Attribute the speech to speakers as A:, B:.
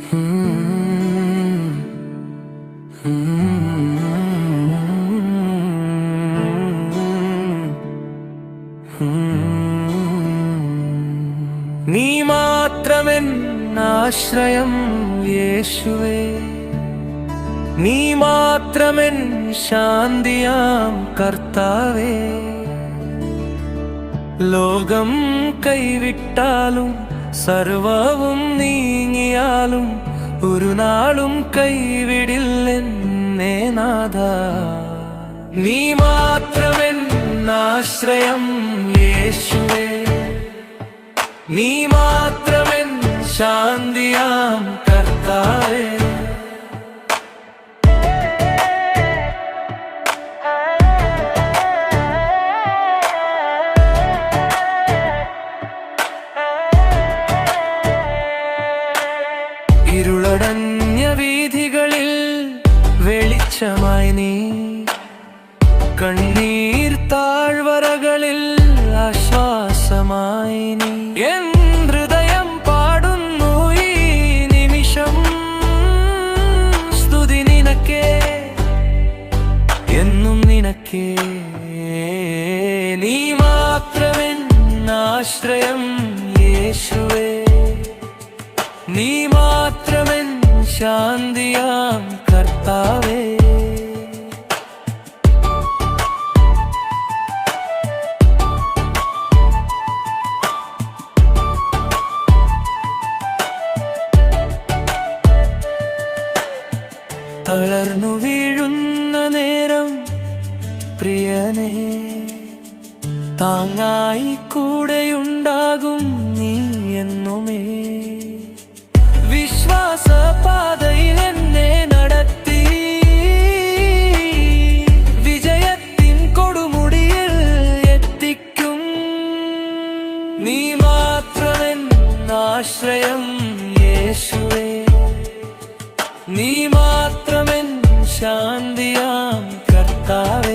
A: നീ മാത്രമെന്നാശ്രയം യേശുവേ, നീ മാത്രമെൻ ശാന്തിയാം കർത്താവേ. ലോകം കൈവിട്ടാലും സർവവും നീങ്ങിയാലും ഒരു നാളും കൈവിടില്ലെന്നേ നാഥാ. നീ മാത്രമെന്നാശ്രയം യേശുവേ, നീ മാത്രമെൻ ശാന്തിയാം കർത്താവേ. ഇരുളടഞ്ഞ വീഥികളിൽ വെളിച്ചമായി നീ, കണ്ണീർ താഴ്വരകളിൽ ആശ്വാസമായി നീ. എൻ ഹൃദയം പാടുന്നു ഈ നിമിഷം സ്തുതി നിനക്കേ, എന്നും നിനക്കേ. നീ മാത്രമെന്നാശ്രയം യേശുവേ, നീ മാത്രമെൻ ശാന്തിയാം കർത്താവേ. തളർന്നു വീഴുന്ന നേരം പ്രിയനേ, താങ്ങായി കൂടെയുണ്ടാകും നീ എന്നുമേ. വിശ്വാസപാതയിൽ എന്നെ നടത്തി വിജയത്തിൻ കൊടുമുടിയിൽ എത്തിക്കും. നീ മാത്രമെന്നാശ്രയം യേശുവേ, നീ മാത്രമെൻ ശാന്തിയാം കർത്താവേ.